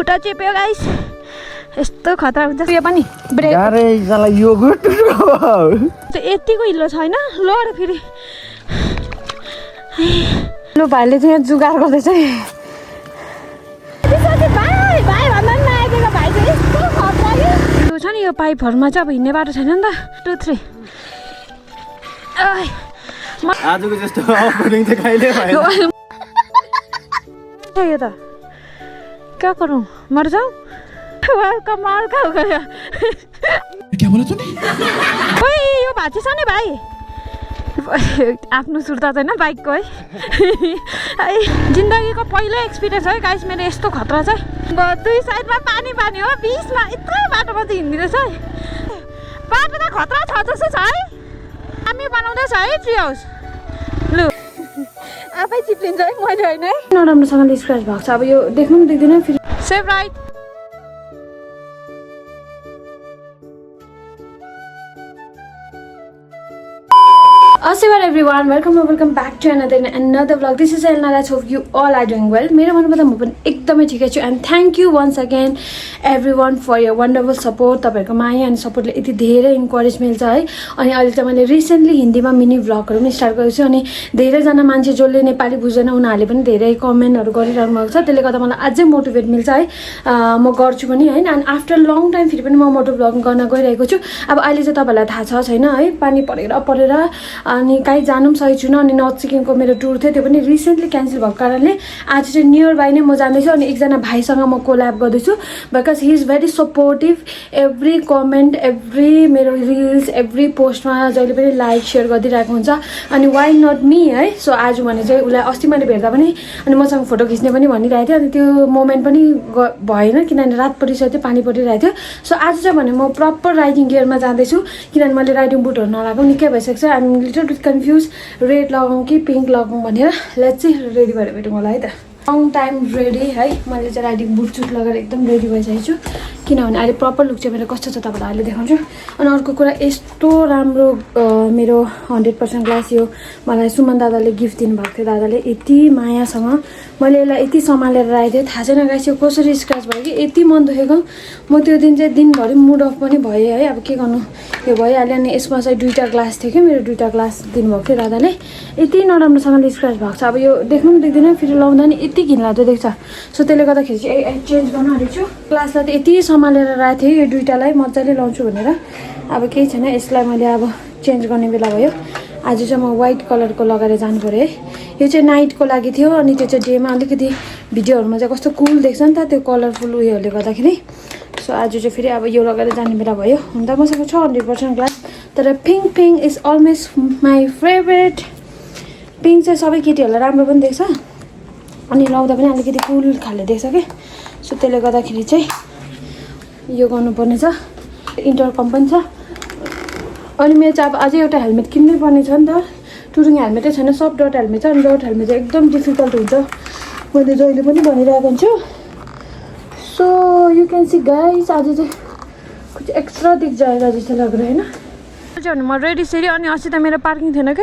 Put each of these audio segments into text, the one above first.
खुट्टा चेप्यो गाइस यस्तो खतरा हुन्छ यो पनि ब्रेक अरे साला यो यतिको हिलो छैन ल र फेरि लो भाइले चाहिँ यहाँ जुगाड गर्दैछ भाइ भन्दा पनि नआइदिएको भाइ चाहिँ यस्तो खतरा कि यो छ नि यो पाइपहरूमा चाहिँ अब हिँड्ने बाटो छैन नि त 2 3 आजको जस्तो ओपनिङ त कहिले भएन यो त क्या गरौँ मर जाऊ कमाल का हो गयो क्या बोला तूने ओइ यो भाची छ नि भाइ आफ्नो सुर्ता छैन बाइकको है जिन्दगीको पहिलो एक्सपिरियन्स है गाइस मेरो यस्तो खतरा चाहिँ दुई साइडमा पानी पानी हो बिचमा यत्रो बाटोमा चाहिँ हिँड्दिरहेछ है बाटो त खतरा छ जस्तो छ है हामी बनाउँदैछ है ट्री हाउस लु आफै चिप्लिन्छ है मैले होइन है नराम्रोसँगले स्क्रच भएको छ अब यो देख्नु पनि देख्दैन फेरि save right Assalamualaikum everyone, welcome back to another vlog. This is Elna. I hope you all are doing well. मेरो भन्नुभन्दा म पनि एकदमै ठिकै छु and thank you once again everyone for your wonderful support. तपाईहरुको माया अनि सपोर्टले यति धेरै इन्करेज मिल्छ है अनि अहिले त मैले रिसेन्टली हिन्दीमा मिनी भ्लगहरु पनि स्टार्ट गरेको छु अनि धेरै जना मान्छे जसले नेपाली बुझ्दैन उनीहरुले पनि धेरै कमेन्टहरु गरिरहनु भएको छ त्यसले गर्दा मलाई अझै मोटिभेट मिल्छ है म गर्छु पनि हैन अनि आफ्टर लङ टाइम फेरि पनि म मोटो भ्लग गर्न गइरहेको छु अब अहिले चाहिँ तपाईहरुलाई थाहा छ छैन है पानी परेर अनि कहीँ जानु पनि सही छैन अनि नर्थ सिक्किमको मेरो टुर थियो त्यो पनि रिसेन्टली क्यान्सल भएको कारणले आज चाहिँ नियर बाई नै म जाँदैछु अनि एकजना भाइसँग म कोल्याब गर्दैछु because he is very supportive every comment every मेरो रिल्स एभ्री पोस्टमा जहिले पनि लाइक सेयर गरिदिरहेको हुन्छ अनि वाइ नट मी है सो आज भने चाहिँ उसलाई अस्ति मैले भेट्दा पनि अनि मसँग फोटो खिच्ने पनि भनिरहेको थियो अनि त्यो मोमेन्ट पनि भएन किनभने रात परिसक्यो थियो पानी परिरहेको थियो सो आज चाहिँ भने म प्रपर राइडिङ गियरमा जाँदैछु किनभने मैले राइडिङ बुटहरू नलाएको निकै भइसकेको छ अनि लिटल बिट कन्फ्युज रेड लगाउँ कि पिङ्क लगाउँ भनेर लेट्स चाहिँ रेडी भएर भेटौँ होला है त लङ टाइम रेडी है मैले चाहिँ राइडिङ बुट सुट लगाएर एकदम रेडी भइसकेको छु किनभने अहिले प्रपर लुक चाहिँ मेरो कस्तो छ तपाईँलाई अहिले देखाउँछु अनि अर्को कुरा यस्तो राम्रो मेरो 100% ग्लास यो मलाई सुमन दादाले गिफ्ट दिनुभएको थियो दादाले यति मायासँग मैले यसलाई यति सम्हालेर राखेको थिएँ थाहा छैन गाइस यो कसरी स्क्रच भयो कि यति मन दुखेको म त्यो दिन चाहिँ दिनभरि मुड अफ पनि भएँ है अब के गर्नु यो भइहाल्यो अनि यसमा चाहिँ 2टा ग्लास थियो कि मेरो 2टा ग्लास दिनुभएको थियो दादाले यति नराम्रोसँगले स्क्रच भएको छ अब यो देख्नु पनि देख्दैन फेरि लाउँदा नि यति घिनलाग्दो देख्छ सो त्यसले गर्दाखेरि चाहिँ चेन्ज गर्न आँटेको छु ग्लासलाई त यति सम्हालेर राखेको थिएँ यो 2टालाई मजाले लाउँछु भनेर अब केही छैन यसलाई मैले अब चेन्ज गर्ने बेला भयो आज चाहिँ म व्हाइट कलरको लगाएर जानु पर्यो है यो चाहिँ नाइटको लागि थियो अनि त्यो चाहिँ डेमा अलिकति भिडियोहरूमा चाहिँ कस्तो कुल देख्छ नि त त्यो कलरफुल उयोहरूले गर्दाखेरि सो आज चाहिँ फेरि अब यो लगाएर जाने बेला भयो हुन त मसँग छ 100% ग्लास तर pink is always my favourite pink चाहिँ सबै केटीहरूलाई राम्रो पनि देख्छ अनि लाउँदा पनि अलिकति कुल खाले देख्छ कि सो त्यसले गर्दाखेरि चाहिँ यो गर्नुपर्ने छ इन्टरकम पनि छ अनि मेरो चाहिँ अब अझै एउटा हेलमेट किन्नै पर्ने छ नि त टुरिङ हेलमेटै छैन सब डट हेलमेट छ अनि डट हेलमेट चाहिँ एकदम डिफिकल्ट हुन्छ मैले जहिले पनि भनिरहेको हुन्छु so you can see guys आज चाहिँ कुछ एक्स्ट्रा दिख जाएगा जस्तो लाग्यो होइन भने म रेडी सेरी अनि अस्ति त मेरो पार्किङ थिएन कि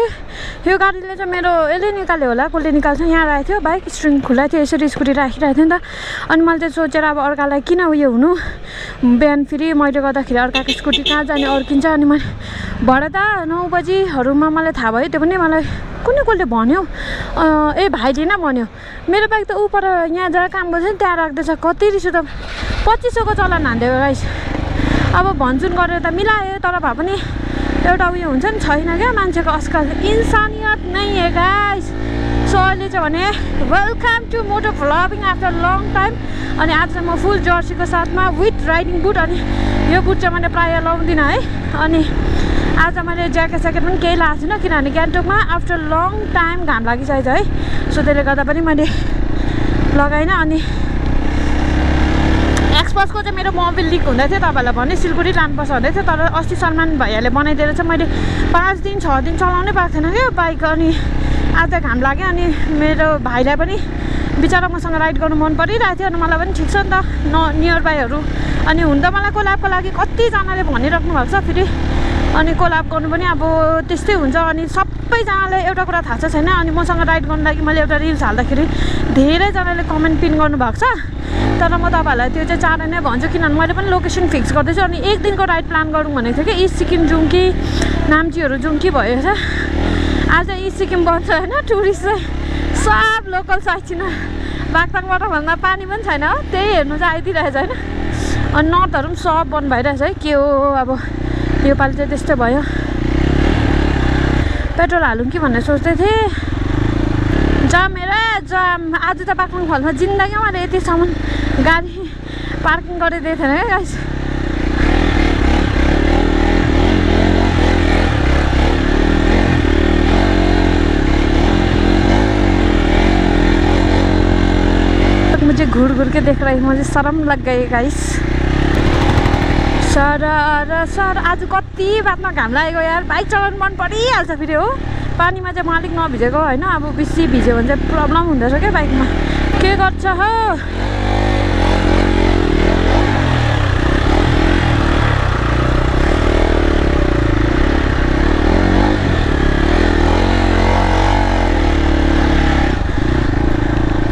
यो गाडीले चाहिँ मेरो यसले निकाल्यो होला कसले निकाल्छ यहाँ राखेको थियो बाइक स्ट्रिङ खुल्ला थियो यसरी स्कुटी राखिरहेको थियो नि त अनि मैले चाहिँ सोचेर अब अर्कालाई किन उयो हुनु बिहान फेरि मैले गर्दाखेरि अर्काको स्कुटी कहाँ जाने अड्किन्छ अनि मैले भरे त 9 बजीहरूमा मलाई थाहा भयो त्यो पनि मलाई कसले भन्यो ए भाइले नै भन्यो मेरो बाइक त उपर यहाँ जहाँ काम गर्छ नि त्यहाँ राख्दैछ कति रिस त 2500को चलन हान्दियो गाइस अब भन्छुन गरेर त मिलायो तर भए पनि एउटा उयो हुन्छ नि छैन क्या मान्छेको आजकल इन्सानियत नै है गाइस सो अहिले चाहिँ भने वेलकम टु मोटो भ्लगिङ आफ्टर लङ टाइम अनि आज चाहिँ म फुल जर्सीको साथमा विथ राइडिङ बुट अनि यो बुट चाहिँ मैले प्रायः लाउँदिनँ है अनि आज मैले ज्याकेट पनि केही लगाएको छुइनँ किनभने गान्तोकमा आफ्टर लङ टाइम घाम लागिसकेको छ है सो त्यसले गर्दा पनि मैले लगाइनँ अनि एक्सपल्सको चाहिँ मेरो मोबिल लिक हुँदै थियो तपाईँहरूलाई भने सिलगढी लानुपर्छ हुँदै थियो तर अस्ति सलमान भैयाले बनाइदिएर चाहिँ मैले 5 दिन 6 दिन चलाउनै पाएको थिएन क्या बाइक अनि आज घाम लाग्यो अनि मेरो भाइलाई पनि बिचरा मसँग राइड गर्नु मन परिरहेको थियो अनि मलाई पनि ठिक छ नि त नियर बाईहरू अनि हुन त मलाई कोल्याबको लागि कतिजनाले भनिराख्नु भएको छ फेरि अनि कोल्याब गर्नु पनि अब त्यस्तै हुन्छ अनि सबैजनाले एउटा कुरा थाहा छैन अनि मसँग राइड गर्नु लागि मैले एउटा रिल्स हाल्दाखेरि धेरैजनाले कमेन्ट पिन गर्नुभएको छ तर म तपाईँहरूलाई त्यो चाहिँ चाँडै नै भन्छु किनभने मैले पनि लोकेसन फिक्स गर्दैछु अनि एक दिनको राइड प्लान गरौँ भनेको थियो कि इस्ट सिक्किम जाउँ कि नाम्चीहरू जाउँ कि भयो छ आज इस्ट सिक्किम बन्छ होइन टुरिस्ट चाहिँ सब लोकल साइड बागताङबाट भन्दा पानी पनि छैन हो त्यही हेर्नु चाहिँ आइदिइरहेछ होइन अनि नर्थहरू पनि सब बन्द भइरहेछ है के हो अब योपालि चाहिँ त्यस्तै भयो पेट्रोल हालौँ कि भनेर सोच्दै थिएँ जाम जाम आज त बागताङ फलमा जिन्दगीमा मैले यतिसम्म गाडी पार्किङ गरिदिएको थिएन क्या गाइस मुझे घूर घूर के देख रही मुझे शर्म लग गई गाइस सर आज कति बातमा घाम लागेको यार बाइक चलाउनु मन परिहाल्छ फेरि हो पानीमा चाहिँ मालिक नभिजेको होइन अब बेसी भिज्यो भने चाहिँ प्रब्लम हुँदछ क्या बाइकमा के गर्छ हो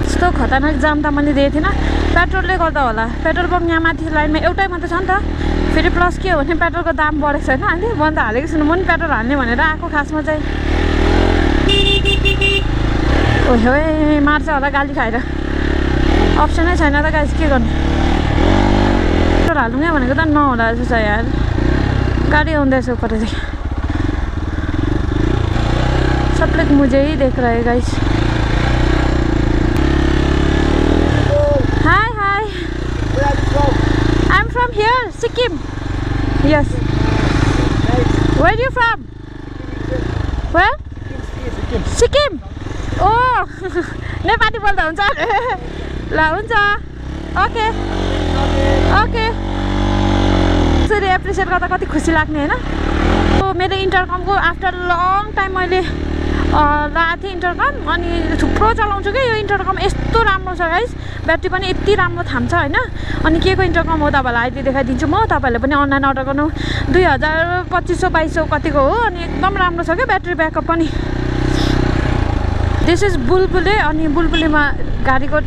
यस्तो खतरनाक जाम त मैले दिएको थिइनँ पेट्रोलले गर्दा होला पेट्रोल पम्प यहाँ माथि लाइनमा एउटै मात्रै छ नि त फेरि प्लस के हो भने पेट्रोलको दाम बढेको छैन अहिले म त हालेको छुइनँ म पनि पेट्रोल हाल्ने भनेर आएको खासमा चाहिँ ओहो मार्छ होला गाली खाएर अप्सनै छैन त गाइस के गर्ने पेट्रोल हाल्नु क्या भनेको त नहोला जस्तो छ यार गाडी आउँदैछ उपरदेखि सबले मुझे ही देख रहे हैं guys I'm from here, Sikkim. Yes. Where are you from? Where? Sikkim. Oh, Nepali बोल्दा हुन्छ ल हुन्छ ओके ओके यसरी एप्रिसिएट गर्दा कति खुसी लाग्ने होइन मेरो इन्टरकमको आफ्टर लङ टाइम मैले लगाएको थिएँ इन्टरकम अनि थुप्रो चलाउँछु क्या यो इन्टरकम यस्तो राम्रो छ गाइस ब्याट्री पनि यति राम्रो थाम्छ होइन अनि के को इन्टरकम हो तपाईँहरूलाई अहिले देखाइदिन्छु म तपाईँहरूले पनि अनलाइन अर्डर गर्नु 2000 2500 2200 कतिको हो अनि एकदम राम्रो छ क्या ब्याट्री ब्याकअप पनि दिस इज बुलबुले अनि बुलबुलेमा गाडीको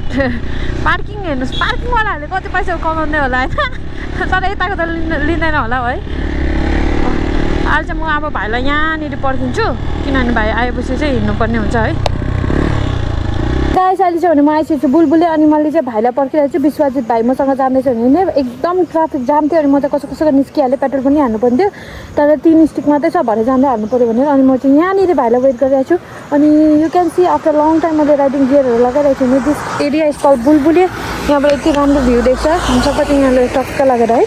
पार्किङ हेर्नुहोस् पार्किङवालाहरूले कति पैसा कमाउँदै होला होइन तर यताको त लिँदैन होला है अहिले चाहिँ म अब भाइलाई यहाँनिर पर्खिन्छु किनभने भाइ आएपछि चाहिँ हिँड्नुपर्ने हुन्छ है गाइस अहिले चाहिँ भने म आइसकेको छु बुलबुले अनि मैले चाहिँ भाइलाई पर्खिरहेको छु विश्वजित भाइ मसँग जाँदैछ भने एकदम ट्राफिक जाम थियो अनि म चाहिँ कसैको निस्किहालेँ पेट्रोल पनि हाल्नु पर्ने थियो तर 3 स्टिक मात्रै छ भरे जाँदै हाल्नु पऱ्यो भनेर अनि म चाहिँ यहाँनिर भाइलाई वेट गरिरहेको छु अनि you can see after long time मैले राइडिङ गियरहरू लगाइरहेको छु दिस एरिया इज कल बुलबुले यहाँबाट यति राम्रो भ्यू देख्छ हामी सबै चाहिँ यहाँले टक्क लगाएर है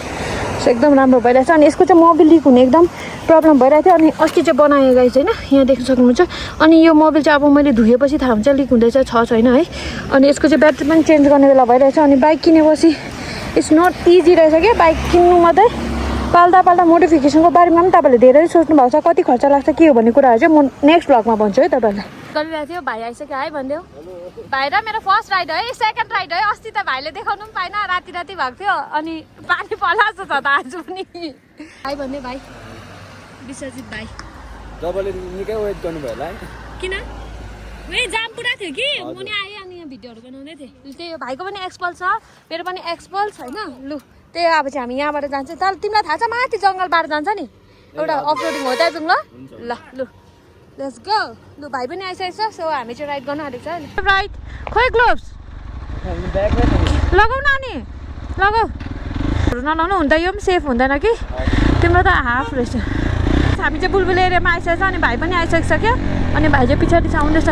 एकदम राम्रो भइरहेछ अनि यसको चाहिँ मोबिल लिक हुने एकदम प्रब्लम भइरहेको थियो अनि अस्ति चाहिँ बनायो गाइस होइन यहाँ देख्न सक्नुहुन्छ अनि यो मोबिल चाहिँ अब मैले धुएपछि थाहा हुन्छ लिक हुँदैछ छ छैन है अनि यसको चाहिँ ब्याट्री पनि चेन्ज गर्ने बेला भइरहेछ अनि बाइक किनेपछि इट्स नट इजी रहेछ क्या बाइक किन्नु मात्रै पाल्दा मोडिफिकेसनको बारेमा पनि तपाईँहरूले धेरै सोच्नु भएको छ कति खर्च लाग्छ के हो भन्ने कुराहरू चाहिँ म नेक्स्ट भ्लगमा भन्छु है तपाईँहरूलाई गरिरहेको थियो भाइ आइसक्यो है भनिदेऊ भाइ र मेरो फर्स्ट राइड है सेकेन्ड राइड है अस्ति त भाइले देखाउनु पनि पाएन राति भएको थियो अनि पानी पलाएको छ त आज पनि भाइ भन्दै भाइ विश्वजित भाइ तपाईँले निकै वेट गर्नुभयो होला है किन जाम पुरा थियो कि म नि आएँ अनि यहाँ भिडियोहरू बनाउँदै थिएँ त्यही भाइको पनि एक्सपल्स छ मेरो पनि एक्सपल्स होइन लु त्यही अब चाहिँ हामी यहाँबाट जान्छ तर तिमीलाई थाहा छ माथि जङ्गलबाट जान्छ नि एउटा अफरोडिङ हो त्यहाँ जाउँ ल लु लेट्स गो लु भाइ पनि आइसकेको छ सो हामी चाहिँ राइड गर्नु आँटेको छ राइट खोइ ग्लोभ्स लगाउन अनि लगाऊ नलाउनु हुँदा यो पनि सेफ हुँदैन कि तिम्रो त हाफ रहेछ हामी चाहिँ बुलबुल एरियामा आइसकेको छ अनि भाइ पनि आइसकिसक्यो अनि भाइ चाहिँ पछाडि चाहिँ आउँदैछ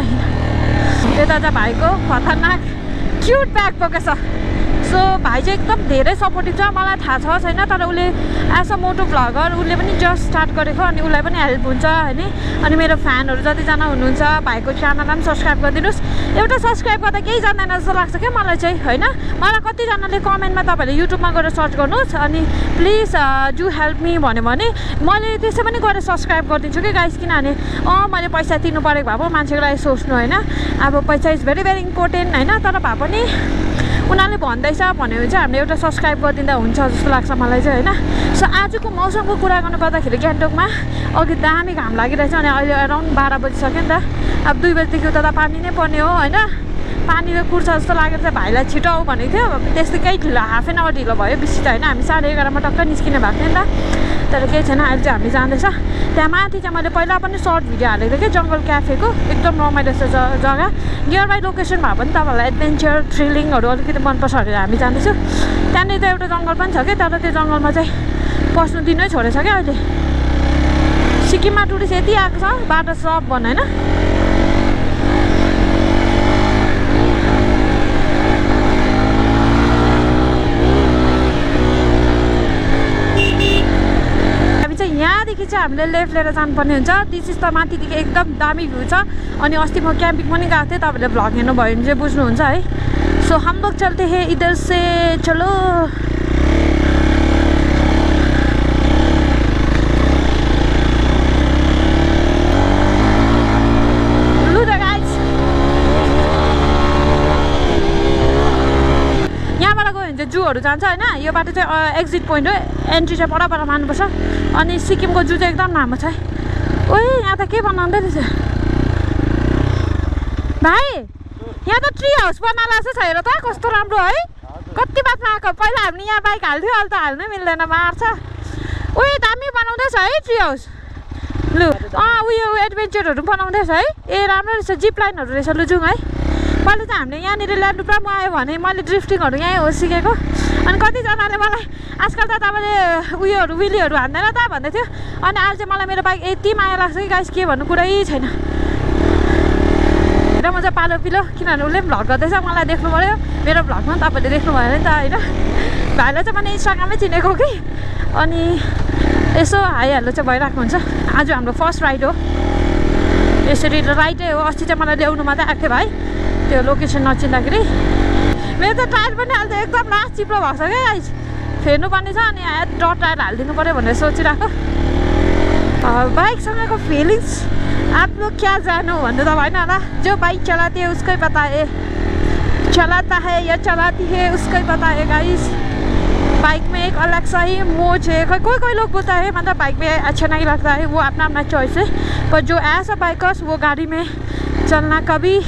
यता चाहिँ भाइको खतरनाक क्युट ब्याग बोकेछ सो भाइ चाहिँ एकदम धेरै सपोर्टिभ छ मलाई थाहा छ छैन तर उसले एज अ मोटो भ्लगर उसले पनि जस्ट स्टार्ट गरेको अनि उसलाई पनि हेल्प हुन्छ होइन अनि मेरो फ्यानहरू जतिजना हुनुहुन्छ भाइको च्यानललाई पनि सब्सक्राइब गरिदिनुहोस् एउटा सब्सक्राइब गर्दा केही जान्दैन जस्तो लाग्छ क्या मलाई चाहिँ होइन मलाई कतिजनाले कमेन्टमा तपाईँहरूले युट्युबमा गएर सर्च गर्नुहोस् अनि प्लिज डु हेल्प मी भन्यो भने मैले त्यसै पनि गएर सब्सक्राइब गरिदिन्छु कि गाइस किनभने मैले पैसा तिर्नु परेको भए पो मान्छेको लागि सोच्नु होइन अब पैसा इज भेरी भेरी इम्पोर्टेन्ट होइन तर भए पनि उनीहरूले भन्दैछ भन्यो भने चाहिँ हामीले एउटा सब्सक्राइब गरिदिँदा हुन्छ जस्तो लाग्छ मलाई चाहिँ होइन सो आजको मौसमको कुरा गर्नुपर्दाखेरि गान्तोकमा अघि दामी घाम लागिरहेछ अनि अहिले अराउन्ड 12 बजिसक्यो नि त अब 2 बजीदेखि उता त पानी नै पर्ने हो होइन पानी कुर्छ जस्तो लागेर चाहिँ भाइलाई छिटो आऊ भनेको थियो त्यस्तै ढिलो हाफ एन आवर ढिलो भयो बेसी त होइन हामी 11:30मा टक्क निस्किने भएको थियो नि त तर केही छैन अहिले चाहिँ हामी जाँदैछ त्यहाँ माथि चाहिँ मैले पहिला पनि सर्ट भिडियो हालेको थिएँ कि जङ्गल क्याफेको एकदम रमाइलो छ जग्गा नियर बाई लोकेसन भए पनि तपाईँहरूलाई एडभेन्चर थ्रिलिङहरू अलिकति मनपर्छ भनेर हामी जाँदैछौँ त्यहाँनिर त एउटा जङ्गल पनि छ कि तर त्यो जङ्गलमा चाहिँ पस्नु दिनै छोडेछ क्या अहिले सिक्किममा टुरिस्ट यति आएको छ बाटो सब बन्द होइन यहाँदेखि चाहिँ हामीले लेफ्ट लिएर जानुपर्ने हुन्छ दिस इज त माथिदेखि एकदम दामी भ्यू छ अनि अस्ति म क्याम्पिङ पनि गएको थिएँ तपाईँले भ्लग हेर्नुभयो भने चाहिँ बुझ्नुहुन्छ है सो हम लोग चलते हैं इधर से चलो जूहरू जान्छ होइन यो बाटो चाहिँ एक्जिट पोइन्ट हो एन्ट्री चाहिँ पर मार्नुपर्छ अनि सिक्किमको जू चाहिँ एकदम लामो छ ओए यहाँ त के बनाउँदै रहेछ भाइ यहाँ त ट्री हाउस बनाएर जस्तो छ हेर त कस्तो राम्रो है कति बादमा आएको पहिला हामीले यहाँ बाइक हाल्थ्यो अहिले त हाल्नै मिल्दैन मार्छ ओए दामी बनाउँदैछ है ट्री हाउस लु उयो एडभेन्चरहरू बनाउँदैछ है ए राम्रो रहेछ जिप लाइनहरू रहेछ लु जाउँ है पहिला चाहिँ हामीले यहाँनिर ल्यान्ड पुरा म आयो भने मैले ड्रिफ्टिङहरू यहीँ हो सिकेको अनि कतिजनाले मलाई आजकल त तपाईँले उयोहरू विलीहरू हान्दैन त भन्दै थियो अनि अहिले चाहिँ मलाई मेरो बाइक यति माया लाग्छ कि गाइस के भन्नु कुरै छैन र म चाहिँ पालो पिलो किनभने उसले पनि भ्लग गर्दैछ मलाई देख्नु पऱ्यो मेरो भ्लगमा तपाईँले देख्नु भयो नि त होइन भाइलाई चाहिँ मैले इन्स्टाग्राममै चिनेको कि अनि यसो हाई हेलो चाहिँ भइरहेको हुन्छ आज हाम्रो फर्स्ट राइड हो यसरी राइटै हो अस्ति चाहिँ मलाई ल्याउनु मात्रै आएको थियो भाइ त्यो लोकेसन नचिन्दाखेरि मेरो त टायर पनि अहिले त एकदम लास्ट चिप्लो भएको छ क्या गाइस फेर्नुपर्ने छ अनि डट टायर हालिदिनु पऱ्यो भनेर सोचिरहेको बाइकसँगको फिलिङ्स आप लोग क्या जानु भन्नु त भएन होला जो बाइक चलाते है उसकै पता है चलाता है या चलाती है उसकै पता है गाइस बाइक में एक अलग सा ही मोज है कोई लोग बोलता है मतलब बाइक में अच्छा नहीं लगता है वो अपना अपना चॉइस है पर जो ऐसा बाइकर्स वो गाड़ी में चलना कभी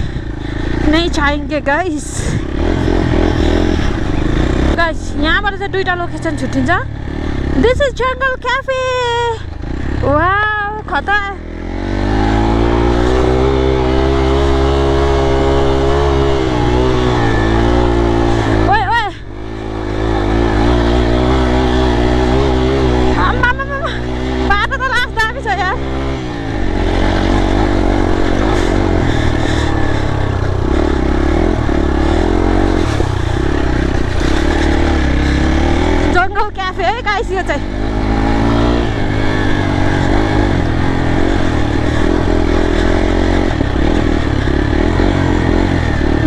नहीं चाहेंगे गाइस यहाँबाट चाहिँ दुईवटा लोकेसन छुट्टिन्छ दिस इज जङ्गल क्याफे वाउ खता ओए ओए बाटो त लास्ट दामी छ यार जङ्गल क्याफे है गाइस यो चाहिँ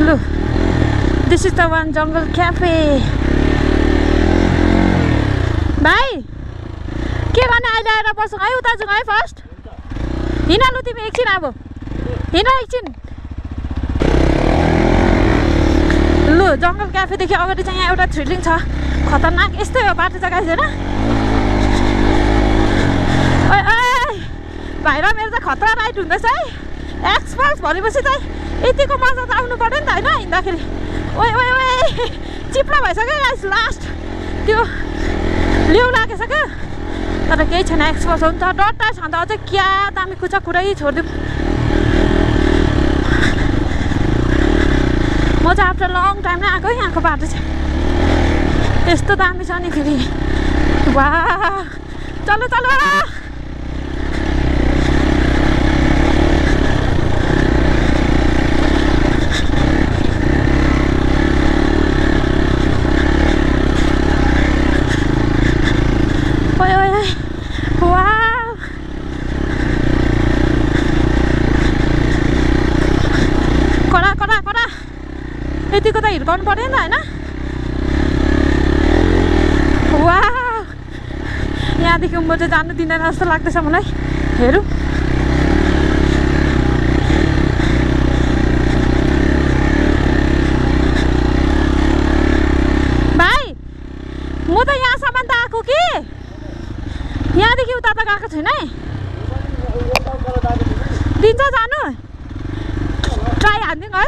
लु दिस इज द वान जङ्गल क्याफे भाइ के गर्ने अहिले आएर बसौँ है उता जाउँ है फर्स्ट हिँड लु तिमी एकछिन अब हिँड एकछिन लु जङ्गल क्याफेदेखि अगाडि चाहिँ यहाँ एउटा थ्रिलिङ छ खतरनाक यस्तै हो बाटो चाहिँ छैन भाइ र मेरो त खतरा राइड हुँदैछ है एक्सपल्स भनेपछि चाहिँ यतिको मजा त आउनु पऱ्यो नि त होइन हिँड्दाखेरि ओए ओए ओए चिप्लो भइसक्यो गाइस लास्ट त्यो लेउ लागेछ क्या तर केही छैन एक्सपल्स हो नि त डट्टा छ त अझै क्या दामी कुचा कुरै छोडिदिउँ म चाहिँ आफ्टर लङ टाइम नै आएको है यहाँको बाटो चाहिँ यस्तो दामी छ नि फेरि वा चलो चलो यतिको त हिर्काउनु पऱ्यो नि त होइन वा यहाँदेखि उँभो चाहिँ जानु दिँदैन जस्तो लाग्दैछ मलाई हेरौँ भाइ म त यहाँसम्म त आएको कि यहाँदेखि उता त गएको छैन है दिन्छ जानु ट्राई हानिदिउँ है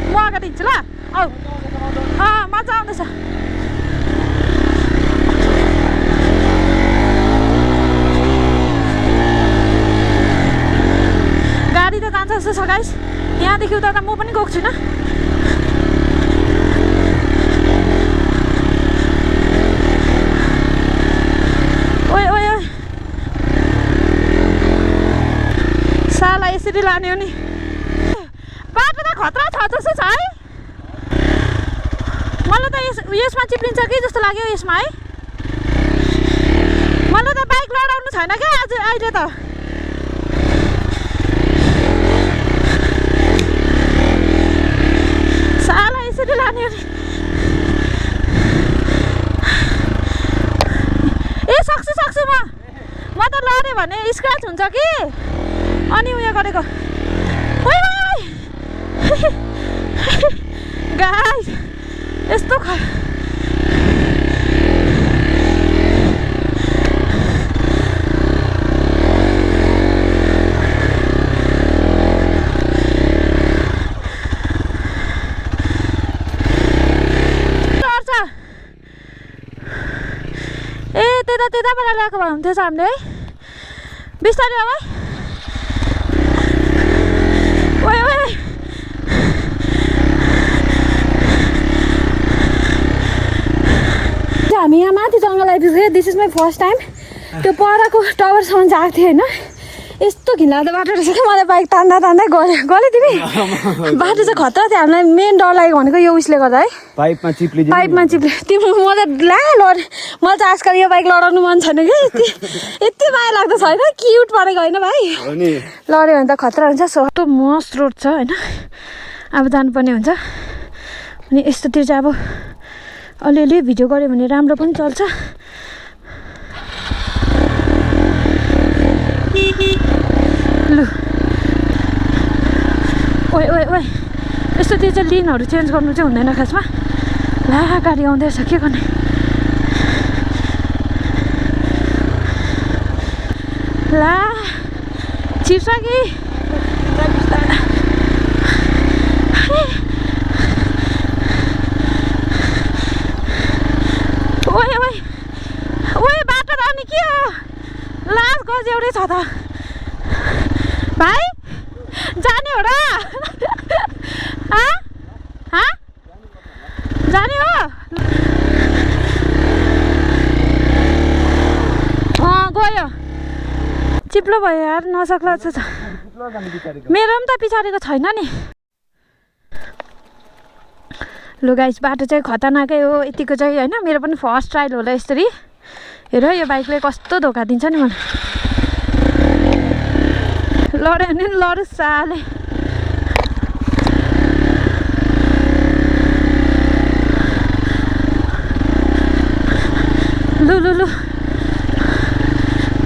म अगाडि हिँड्छु ल औ मजा आउँदैछ गाडी त जान्छ जस्तो छ गाइस यहाँदेखि उता त म पनि गएको छुइनँ ओए ओए ओए साला यसरी लाने हो नि बाटो त खतरा छ जस्तो छ है मलाई त यसमा चिप्लिन्छ कि जस्तो लाग्यो यसमा है मलाई त बाइक लडाउनु छैन क्या आज अहिले त साला यसरी लाने हो नि ए सक्छु म त लड्यो भने स्क्र्याच हुन्छ कि अनि उयो गरेको गाइस यस्तो त्यताबाट ल्याएको भए हुन्थ्यो हामीले है बिस्तारै अब ओए ओए हामी यहाँ माथि जङ्गल आइपुग्यो this is my first time त्यो परको टावरसम्म गएको थियो होइन यस्तो घिनलाग्दो बाटो रहेछ क्या मलाई बाइक तान्दै गल्यो तिमी बाटो चाहिँ खतरा थियो हामीलाई मेन डर लागेको भनेको यो उयसले गर्दा है पाइपमा चिप्ले तिम्रो मलाई मलाई चाहिँ आजकल यो बाइक लडाउनु मन छैन कि यति माया लाग्दो छ होइन क्युट परेको होइन भाइ लड्यो भने त खतरा हुन्छ सस्तो मस्त रोड छ होइन अब जानुपर्ने हुन्छ अनि यस्तोतिर चाहिँ अब अलिअलि भिडियो गऱ्यो भने राम्रो पनि चल्छ लु ओए ओए ओए यस्तोतिर चाहिँ लिनहरू चेन्ज गर्नु चाहिँ हुँदैन खासमा ला गाडी आउँदैछ के गर्ने ला चिप्छ कि ओए ओए ओए बाटो त अनि के हो लास्ट गज एउटै छ त भाइ जाने हो र जाने हो गयो चिप्लो भयो यार नसक्ला जस्तो छ मेरो पनि त पछाडिको छैन नि लु गाइस बाटो चाहिँ खतरनाकै हो यतिको चाहिँ होइन मेरो पनि फर्स्ट ट्रायल होला यसरी हेर यो बाइकले कस्तो धोका दिन्छ नि मलाई लड्यो भने लड्यो साले लु लु लु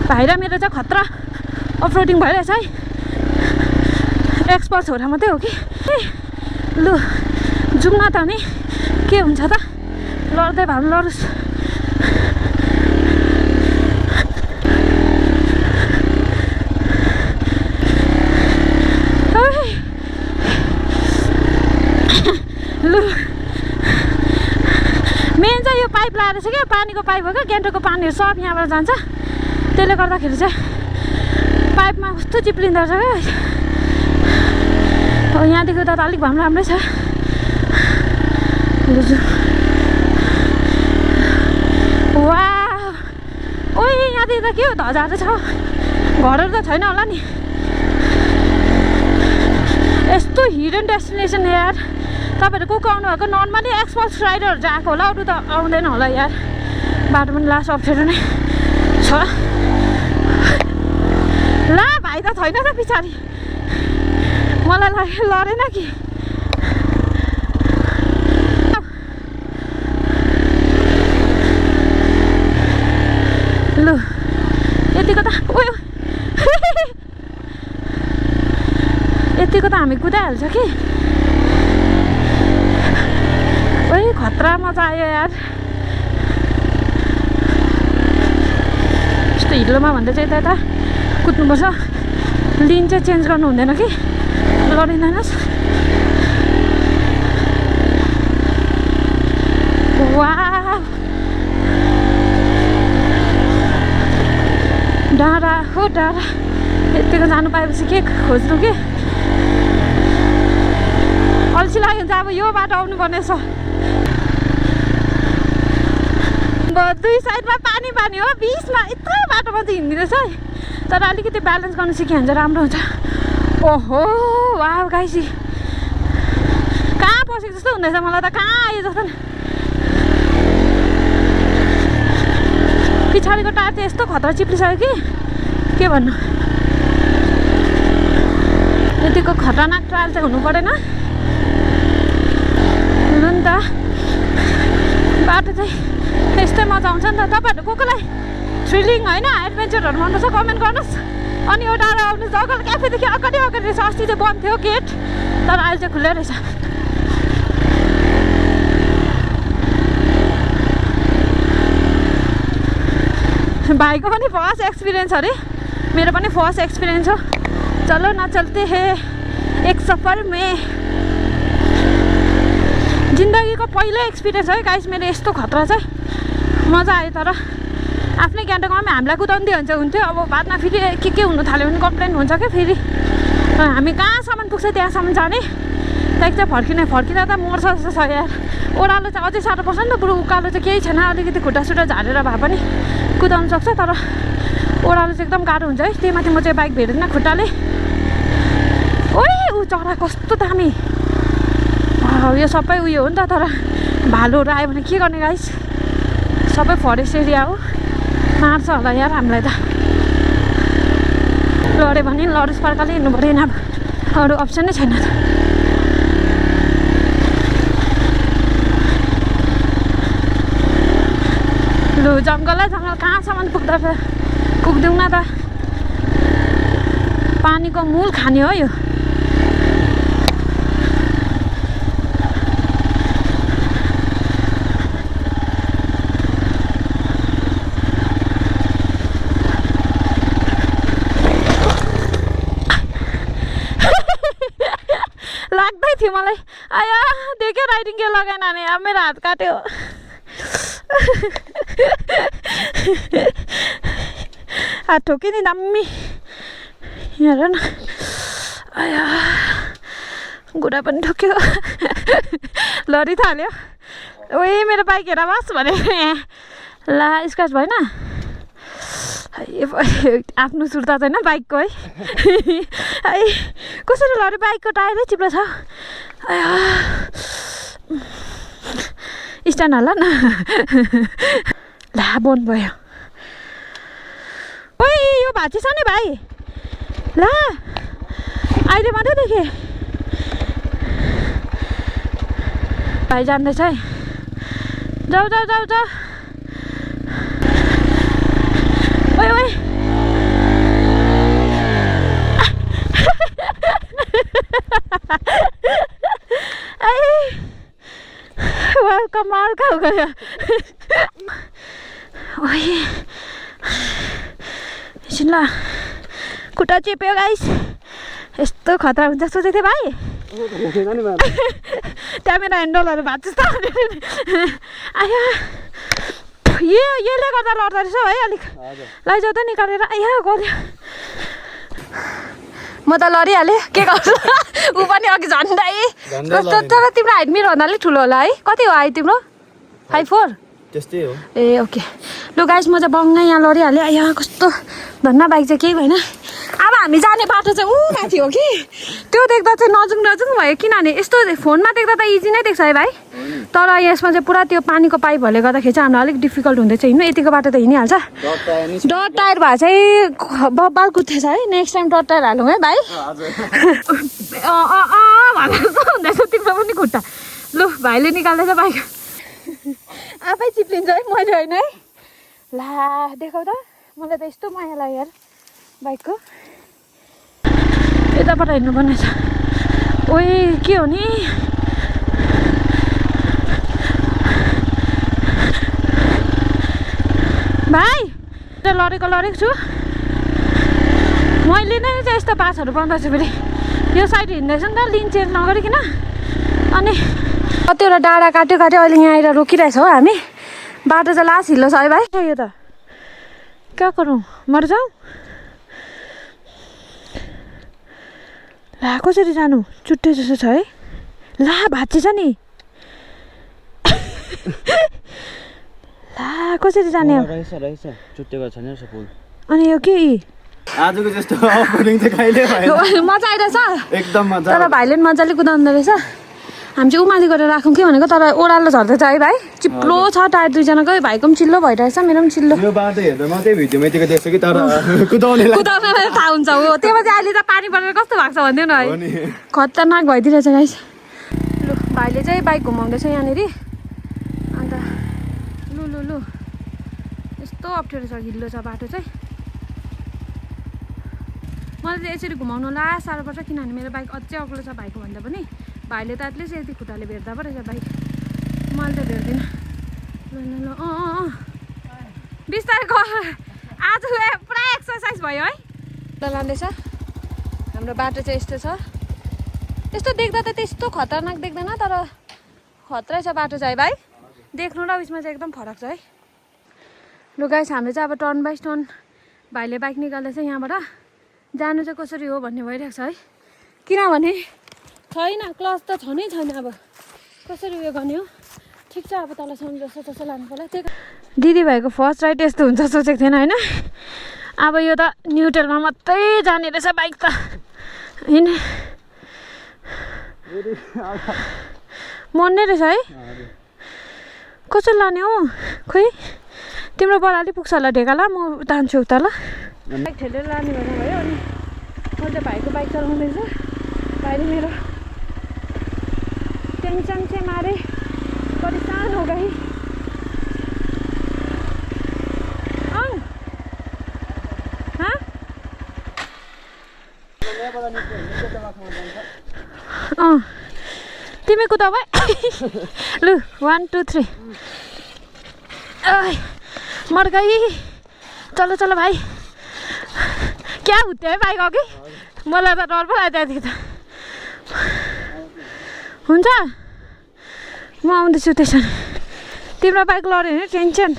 भाइ र मेरो चाहिँ खतरा अफरोडिङ भइरहेछ है एक्सपर्ट छोरा मात्रै हो कि लु जाउँ न त नि के हुन्छ त लड्दै भए पनि लडोस् लु मेन चाहिँ यो पाइप लगाएर छ क्या पानीको पाइप हो क्या गान्तोकको पानीहरू सब यहाँबाट जान्छ त्यसले गर्दाखेरि चाहिँ पाइपमा कस्तो चिप्लिँदो रहेछ क्या यहाँदेखि उता त अलिक भए पनि राम्रै छ वा ओ यहाँदेखि त के हो धजाहरू छ घरहरू त छैन होला नि यस्तो हिडन डेस्टिनेसन यार तपाईँहरू को आउनुभएको नर्मली एक्सपल्स राइडरहरू चाहिँ आएको होला अरू त आउँदैन होला यार बाटो पनि लास्ट अप्ठ्यारो नै छ ला भाइ त छैन त पछाडि मलाई लाग्यो लडेन कि लु यतिको त उयो यतिको त हामी कुदाइहाल्छ कि ओइ खतरा मजा आयो यार यस्तो हिलोमा भन्दा चाहिँ यता कुद्नुपर्छ लिन चाहिँ चेन्ज गर्नु हुँदैन कि लडिँदैनस् वाह डाँडा हो डाँडा यतिको जानु पाएपछि के खोज्नु के अल्छी लाग्यो भने चाहिँ अब यो बाटो आउनु पर्ने छ दुई साइडमा पानी पानी हो बिचमा यत्रो बाटोमा चाहिँ हिँड्दिरहेछ है तर अलिकति ब्यालेन्स गर्नु सिक्यो भने चाहिँ राम्रो हुन्छ ओहो वाह गाइसी कहाँ पसेको जस्तो हुँदैछ मलाई त कहाँ आयो जस्तो नि पछाडिको टायर चाहिँ यस्तो खतरा चिप्लिसक्यो के भन्नु यतिको खतरनाक ट्रायल चाहिँ हुनु परेन हुनु नि त बाटो चाहिँ यस्तै मजा आउँछ नि त तपाईँहरू को कोलाई थ्रिलिङ होइन एडभेन्चरहरू मनपर्छ कमेन्ट गर्नुहोस् अनि एउटा आउनुहोस् अगाडि क्याफेदेखि अगाडि अगाडि रहेछ अस्ति चाहिँ बन्द थियो गेट तर अहिले चाहिँ खुल्लै रहेछ भाइको पनि फर्स्ट एक्सपिरियन्स अरे मेरो पनि फर्स्ट एक्सपिरियन्स हो चलो न चलते हैं एक सफर में जिन्दगीको पहिलो एक्सपिरियन्स है गाइस मेरो यस्तो खतरा चाहिँ मजा आयो तर आफ्नै ग्यान्टोकमा हामीलाई कुदाउनु दियो भने चाहिँ हुन्थ्यो अब बादमा फेरि के हुनु थाल्यो भने कम्प्लेन हुन्छ क्या फेरि हामी कहाँसम्म पुग्छ त्यहाँसम्म जाने त्यहाँदेखि चाहिँ फर्किँदा त मर्छ जस्तो छ यार ओह्रालो चाहिँ अझै साह्रो पर्छ नि त बरु उकालो चाहिँ केही छैन अलिकति खुट्टा झारेर भए पनि कुदाउनु सक्छ तर ओह्रालो चाहिँ एकदम गाह्रो हुन्छ है त्यही माथि म चाहिँ बाइक भेट्दिनँ खुट्टाले ओइ ऊ चरा कस्तो दामी यो सबै उयो हो नि त तर भालुहरू आयो भने के गर्ने गाइस सबै फरेस्ट एरिया हो मार्छ होला यार हामीलाई त लड्यो भने लडेस पार्काले हिँड्नु पऱ्यो अब अरू अप्सन नै छैन त लु जङ्गल कहाँसम्म पुग्दैनौँ न त पानीको मूल खाने हो यो लाग्दै थियो मलाई आया देख्यो राइडिङ के लगाएन भने अब मेरो हात काट्यो हात ठोक्यो नि दामी हेर न आया गुडा पनि ठोक्यो लडिथाल्यो ओए मेरो बाइक हेर बस भने ला स्क्रच भएन आफ्नो सुर्ता छैन बाइकको है कसरी लड्यो बाइकको टायरै चिप्लो छ स्ट्यान्ड हाल न ला बन्द भयो ओइ यो भाँची छ नि भाइ ला अहिले मात्रै देखेँ भाइ जान्दैछ है जाऊ जाऊ जाऊ जाऊ ओइ ओइ कमाल खाल गयो ओइ ल खुट्टा चेप्यो गाइस यस्तो खतरा हुन्छ सोचेको थिएँ भाइ त्यहाँ मेरो ह्यान्डलहरू भएको जस्तो आया यसले गर्दा लड्दो रहेछ है अलिक लैजाउ त निकालेर आया गऱ्यो म त लडिहालेँ के गर्छु ऊ पनि अघि झन्डै कस्तो तर तिम्रो हाइट मेरो भन्दा अलिक ठुलो होला है कति हो हाइट तिम्रो 5'4" त्यस्तै हो ए ओके लु गाइस म चाहिँ बङ्गै यहाँ लडिहालेँ आया कस्तो धन्न बाइक चाहिँ केही भएन अब हामी जाने बाटो चाहिँ ऊ माथि हो कि त्यो देख्दा चाहिँ नजुक भयो किनभने यस्तो फोनमा देख्दा त इजी नै देख्छ है भाइ तर यसमा चाहिँ पुरा त्यो पानीको पाइपहरूले गर्दाखेरि चाहिँ हामीलाई अलिक डिफिकल्ट हुँदैछ हिँड्नु यतिको बाटो त हिँडिहाल्छ डट टायर भए चाहिँ बब्बाल कुद्थेछ है नेक्स्ट टाइम डट टायर हालौँ है भाइ हुँदैछ तिम्रो पनि खुट्टा लु भाइले निकाल्दैछ बाइक आफै चिप्लिन्छ है मैले होइन है ला देखाउ त मलाई त यस्तो माया लाग्यो यार बाइकको यताबाट हिँड्नुपर्ने छ ओइ के हो नि भाइ लडेको छु मैले नै चाहिँ यस्तो पासहरू पाउँदैछु फेरि यो साइड हिँड्दैछु नि त लिन चेन्ज नगरिकन अनि कतिवटा डाँडा काट्यो अहिले यहाँ आएर रोकिरहेछ हो हामी बाटो चाहिँ लास हिल्लो छ है भाइ यो त क्या गरौँ मर जाऊ ला कसरी जानु चुट्टे जस्तो छ है ला भाँच्ची छ नि ला कसरी जाने रहेछ चुट्टेको छैन रहेछ पुल अनि यो के आजको जस्तो अफरोडिङ चाहिँ कहिले भएन मजा आइरहेछ एकदम मजा तर भाइले पनि मजाले कुदाउँदो रहेछ हामी चाहिँ उमाली गरेर राखौँ कि भनेको तर ओह्रालो झर्दैछ है भाइ चिप्लो छ टायर दुईजनाकै भाइको पनि चिल्लो भइरहेछ मेरो पनि चिल्लो यो बाटो हेर्दा मात्रै भिडियोमा यतिको देख्छु कि तर कुदाउनेलाई थाहा हुन्छ हो त्यही चाहिँ अहिले त पानी परेर कस्तो भएको छ भनिदिनु न हो नि। है खतरनाक भइदिरहेछ गाइस लु भाइले चाहिँ बाइक घुमाउँदैछ यहाँनिर अन्त लु लु लु यस्तो अप्ठ्यारो छ हिल्लो छ बाटो चाहिँ मलाई चाहिँ यसरी घुमाउनु ला साह्रो पर्छ किनभने मेरो बाइक अझै अग्लो छ भाइको भन्दा पनि भाइले त एटलिस्ट यति खुट्टाले भेट्दा पो रहेछ बाइक मैले त भेट्दिनँ ल ल ल बिस्तारै आज पुरा एक्सर्साइज भयो है ल लाँदैछ हाम्रो बाटो चाहिँ यस्तो छ यस्तो देख्दा त त्यस्तो खतरनाक देख्दैन तर खतरै छ बाटो चाहिँ भाइ देख्नु र उयसमा चाहिँ एकदम फरक छ है लु गाइस हाम्रो चाहिँ अब टर्न बाई टर्न भाइले बाइक निकाल्दैछ यहाँबाट जानु चाहिँ कसरी हो भन्ने भइरहेको छ है किनभने छैन क्लच त छ नै छैन अब कसरी उयो गर्ने हो ठिक छ अब तल सम्झौँ जस्तो लानु पर्ला त्यही दिदीभाइको फर्स्ट राइड यस्तो हुन्छ सोचेको थिएन होइन अब यो त न्युट्रलमा मात्रै जाने रहेछ बाइक त होइन मर्ने रहेछ है कसरी लाने हो खोइ तिम्रो बडाले पुग्छ होला ढेकाला म तान्छु उता ल बाइक ठेलेर लाने भएर भयो अनि म चाहिँ भाइको बाइक चलाउँदैछु भाइले मेरो टेन्सन चाहिँ मारे परेशान हो गई तिमी कुदा भाइ लु 1 2 3 मर गई चलो चलो भाइ क्या हुत्यो है बाइक अघि मलाई त डर पो लाग्यो त्यहाँदेखि त हुन्छ म आउँदैछु त्यसो भने तिम्रो बाइक लड्यो भने टेन्सन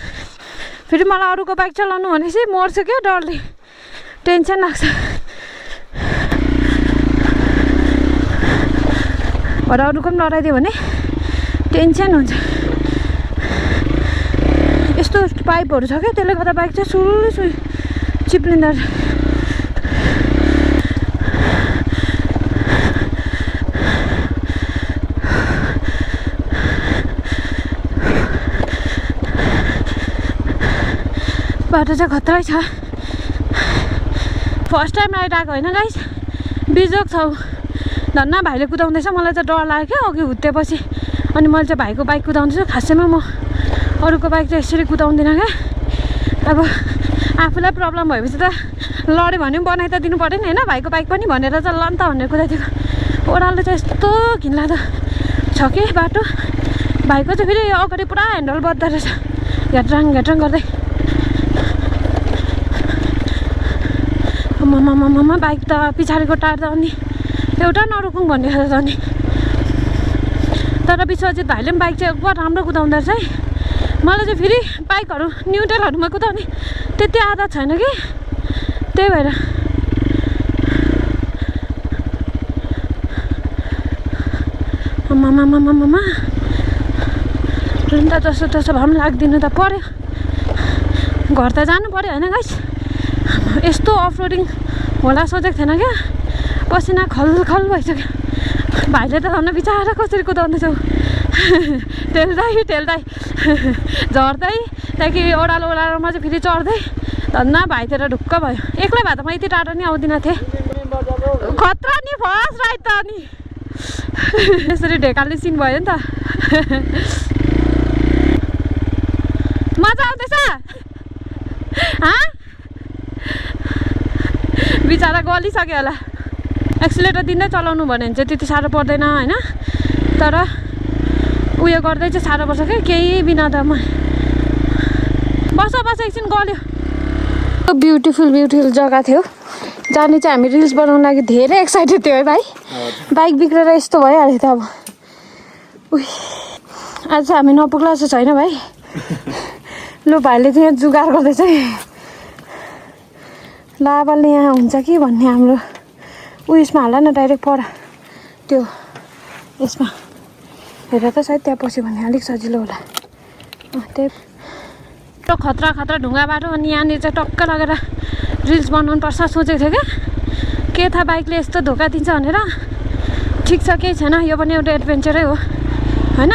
फेरि मलाई अरूको बाइक चलाउनु भनेपछि मर्छु क्या डरले टेन्सन लाग्छ भरे अरूको पनि लडाइदियो भने टेन्सन हुन्छ यस्तो पाइपहरू छ क्या त्यसले गर्दा बाइक चाहिँ सुरु चिप्लिँदो बाटो चाहिँ खतरै छ फर्स्ट टाइम राइड आएको होइन गाइस बिजोग छौ धन्न भाइले कुदाउँदैछ मलाई चाहिँ डर लाग्यो क्या अघि हुत्तेपछि अनि मैले चाहिँ भाइको बाइक कुदाउँदैछु खासैमा म अरूको बाइक चाहिँ यसरी कुदाउँदिनँ क्या अब आफूलाई प्रब्लम भएपछि त लड्यो भने पनि बनाइ त दिनु पऱ्यो नि होइन भाइको बाइक पनि भनेर चाहिँ ल नि त भनेर कुदाइदिएको ओह्रालो चाहिँ यस्तो घिनलाग्दो छ कि बाटो भाइको चाहिँ फेरि अगाडि पुरा ह्यान्डल बज्दो रहेछ घ्याट्राङ घ्याट्राङ गर्दै मम्मा बाइक त पछाडिको टायर त अनि एउटा नरोकौँ भन्ने छ त अनि तर विश्वजित भाइले पनि बाइक चाहिँ एकदम राम्रो कुदाउँदो रहेछ है मलाई चाहिँ फेरि बाइकहरू न्युट्रलहरूमा कुदाउने त्यति आदत छैन कि त्यही भएर मम्मा ट्रेन त जस्तो तसो भए पनि लाग्दिनु त पऱ्यो घर त जानु पऱ्यो होइन गाइस यस्तो अफरोडिङ होला सोचेको थिएन क्या पसिना खलखल भइसक्यो भाइले त झन् बिचारा कसरी कुदाउँदैछौ टेल्दै झर्दै त्यहाँदेखि ओह्रालो ओह्रालोमा चाहिँ फेरि चढ्दै धन्न भाइतिर ढुक्क भयो एक्लै भए त म यति टाढो नि आउँदिनँ थिएँ खतरा नि फर्स्ट राइड त अनि यसरी ढेकाले सिन भयो नि त मजा आउँदैछ बिचरा गलिसक्यो होला एक्सिलेटर दिँदै चलाउनु भन्यो भने चाहिँ त्यति साह्रो पर्दैन होइन तर उयो गर्दै चाहिँ साह्रो पर्छ क्या केही बिना त म बस एकछिन गल्यो ब्युटिफुल जग्गा थियो जाने चाहिँ हामी रिल्स बनाउनु लागि धेरै एक्साइटेड थियो है भाइ बाइक बिग्रेर यस्तो भइहाल्यो त अब उही आज हामी नपुग्ला जस्तो छैन भाइ लु भाइले चाहिँ यहाँ जुगाड गर्दैछ लाभाले यहाँ हुन्छ कि भन्ने हाम्रो उयसमा हाल न डाइरेक्ट पर त्यो यसमा हेर त सायद त्यहाँ पस्यो भने अलिक सजिलो होला त्यही खतरा खतरा ढुङ्गा बाटो अनि यहाँनिर चाहिँ टक्क लगेर रिल्स बनाउनु पर्छ सोचेको थियो क्या के थाहा बाइकले यस्तो धोका दिन्छ भनेर ठिक छ केही छैन यो पनि एउटा एडभेन्चरै हो होइन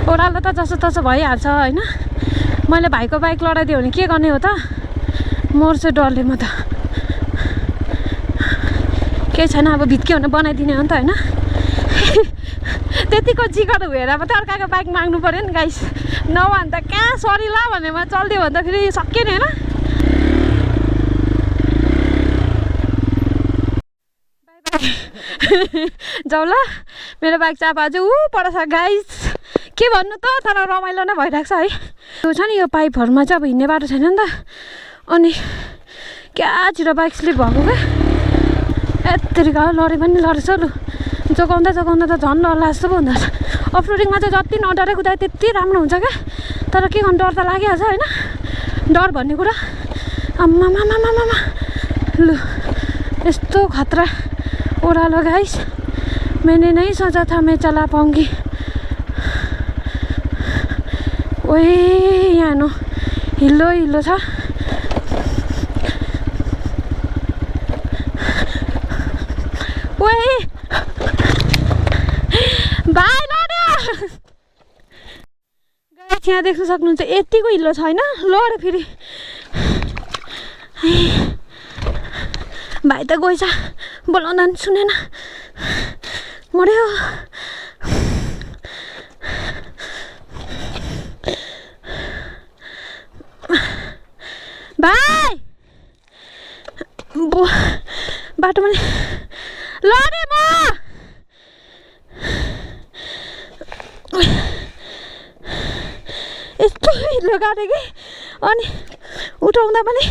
ओह्रालो त जसो तसो भइहाल्छ होइन मैले भाइको बाइक लडाइदियो भने के गर्ने हो त मर्छु डरले म त केही छैन अब भित्के हुन बनाइदिने हो नि त होइन त्यतिको जिगर हेरेर मात्रै अर्काको बाइक माग्नु पऱ्यो नि गाइस नभए अन्त कहाँ सरी ल भनेमा चल्दियो भने त फेरि सक्यो नि होइन जाऊ ल मेरो बाइक चाहिँ अब अझै पर छ गाइस के भन्नु त तर रमाइलो नै भइरहेको छ है त्यो छ नि यो पाइपहरूमा चाहिँ अब हिँड्ने बाटो छैन नि त अनि क्या छिटो बाइक स्लिप भएको क्या यत्तिका लडे पनि लडेछ लु जोगाउँदा जोगाउँदा त झन् डर लाग्छ पो हुँदो रहेछ अफरोडिङमा चाहिँ जति नडरे कुदाए त्यति राम्रो हुन्छ क्या तर के गर्नु डर त लागिहाल्छ होइन डर भन्ने कुरा आम्मामामामामा लु यस्तो खतरा ओह्रालो गाइस मैंने नहीं सोचा था मैं चला पाऊंगी ओए यहाँ नो हिलो हिलो छ ओए भाइ लड्यो गाइस यहाँ देख्न सक्नुहुन्छ यतिको हिलो छैन लड्यो फेरि भाइ त गएछ बोलाउँदा नि सुनेन मर्यो भाइ बाटोमा नि लडेँ म यस्तो हिलो काटेँ कि अनि उठाउँदा पनि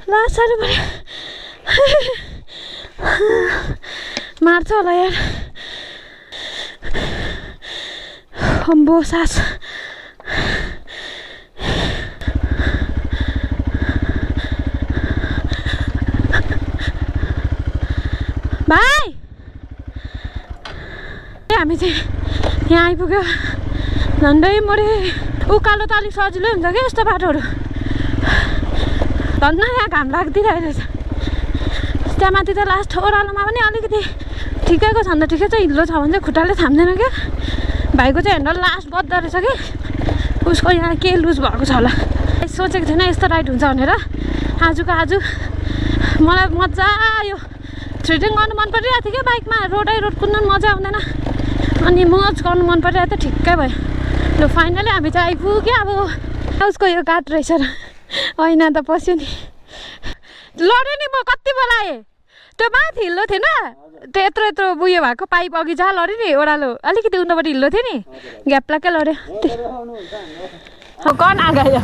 ला साह्रो पऱ्यो मार्छ होला यार अम्बो सास भाइ हामी चाहिँ यहाँ आइपुग्यो झन्डै मरे उकालो त अलिक सजिलै हुन्छ क्या यस्तो बाटोहरू धन्न यहाँ घाम लाग्दिरहेको रहेछ त्यहाँ माथि त लास्ट ओह्रालोमा पनि अलिकति ठिकैको छ भने त ठिकै छ हिलो छ भने चाहिँ खुट्टाले थाम्दैन क्या भाइको चाहिँ ह्यान्डल लास्ट बद्दो रहेछ कि उसको यहाँ के लुज भएको छ होला सोचेको थिएन यस्तो राइड हुन्छ भनेर आजको आज मलाई मजा आयो थ्रिडिङ गर्नु मन परिरहेको थियो क्या बाइकमा रोड कुद्नु पनि मजा आउँदैन अनि मज गर्नु मन परिरहेको थियो ठिक्कै भयो लु फाइनली हामी चाहिँ आइपुग्यो अब उसको यो काट रहेछ र होइन त पस्यो नि लड्यो नि म कति बोलाएँ त्यो माथि हिल्लो थिएन त्यो यत्रो यत्रो उयो भएको पाइप अघि जहाँ लड्यो नि ओह्रालो अलिकति उन्नपट्टि हिल्लो थियो नि ग्याप्लाकै लड्यो कन आ गयो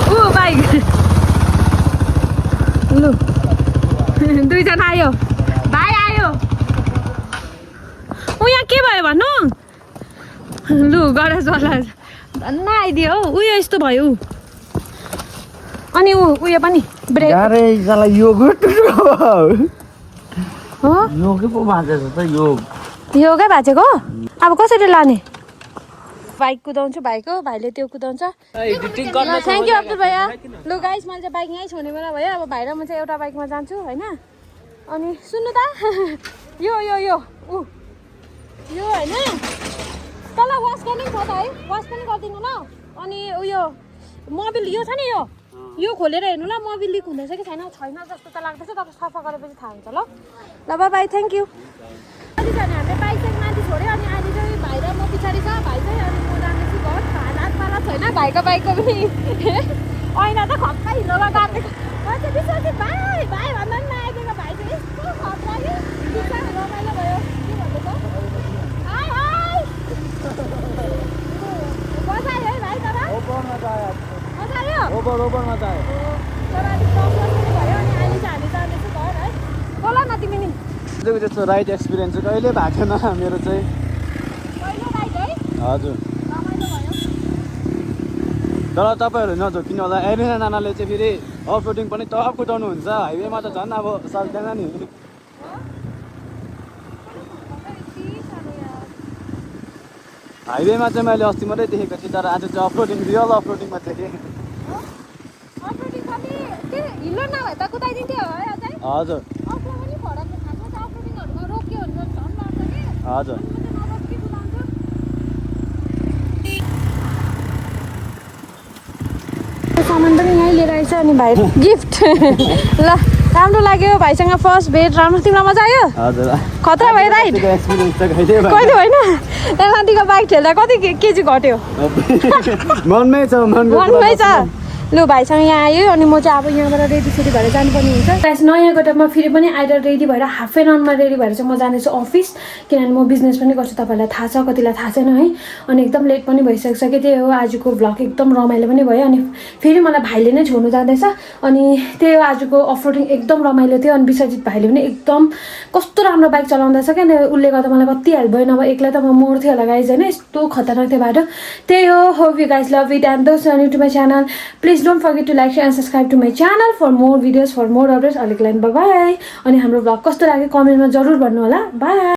ऊ बाइक लु दुईजना आयो भाइ आयो ऊ यहाँ के भयो भन्नु लु गणेशवाला धन्न आइदियो हौ उयो यस्तो भयो अनि उयो पनि ब्रेक हो योगै भाँचेको अब कसरी लाने बाइक कुदाउँछु भाइको भाइले त्यो कुदाउँछ थ्याङ्क यू अब्दुल भैया लु गाइस मैले चाहिँ बाइक यहीँ छोड्ने बेला भयो अब भाइ र म चाहिँ एउटा बाइकमा जान्छु होइन अनि सुन्नु त यो यो यो ऊ यो होइन तल वास गर्ने छ त है वास पनि गरिदिनु ल अनि उयो मोबिल यो छ नि यो खोलेर हेर्नु ल मोबिल लिक हुँदैछ कि छैन जस्तो त लाग्दैछ तर सफा गरेपछि थाहा हुन्छ ल बाई थ्याङ्क यू कतिजना हामीले बाइक चाहिँ माथि छोड्यो अनि अहिले चाहिँ भाइ र म पछाडि छ भाइ चाहिँ अनि म जाँदैछु घर हात पाला छैन भाइको बाइकको पनि ऐना त खप्पा हिलोमा काटेको भाइ भन्दा पनि नआइदिएको भाइ चाहिँ यस्तो खप्पा कि रमाइलो भयो के भन्दैछ हाई हाई बसायो है भाइ तर बसायो तर अलिक प्रब्लम पनि भयो अनि अहिले चाहिँ हामी जाँदैछु घर है बोल न तिमी नि त्यस्तो राइड एक्सपिरियन्स चाहिँ कहिले भएको थिएन मेरो चाहिँ हजुर तर तपाईँहरू नझोकिनु होला एरिना नानाले चाहिँ फेरि अफ रोडिङ पनि टप कुदाउनुहुन्छ हाइवेमा त झन् अब सक्दैन नि हाइवेमा चाहिँ मैले अस्ति मात्रै देखेको थिएँ तर आज चाहिँ अफ रोडिङ रियल अफ रोडिङमा देखेँ हजुर हजुर सामान पनि यहीँ लिएर आएछ अनि भाइ गिफ्ट ल राम्रो लाग्यो भाइसँग फर्स्ट भेट राम्रो तिमीलाई मजा आयो हजुर खतरा भयो राइड एक्सपिरियन्स त कहिले कहिले होइन त्यहाँदेखिको बाइक ठेल्दा कति केजी घट्यो मनमै छ मनमै छ लु भाइसँग यहाँ आयो अनि म चाहिँ अब यहाँबाट रेडी भएर जानुपर्ने हुन्छ गाइस नयाँ गटरमा फेरि पनि आइडर रेडी भएर हाफ एन आवरमा रेडी भएर चाहिँ म जानेछु अफिस किनभने म बिजनेस पनि गर्छु तपाईँलाई थाहा छ कतिलाई थाहा छैन है अनि एकदम लेट पनि भइसकिसक्यो त्यही हो आजको भ्लग एकदम रमाइलो पनि भयो अनि फेरि मलाई भाइले नै छोड्नु जाँदैछ अनि त्यही हो आजको अफरोडिङ एकदम रमाइलो थियो अनि विश्वजित भाइले पनि एकदम कस्तो राम्रो बाइक चलाउँदैछ क्या उसले गर्दा मलाई कति हेल्प भयो नभए एक्लै त म मर्थ्यो होला गाइज होइन यस्तो खतरनाक थियो बाटो त्यही हो hope you guys love it and those new to my channel please don't forget to like, share and subscribe to my channel for more videos, for more updates. Bye bye. अनि हाम्रो vlog कस्तो लाग्यो कमेन्टमा जरुर भन्नु होला. Bye.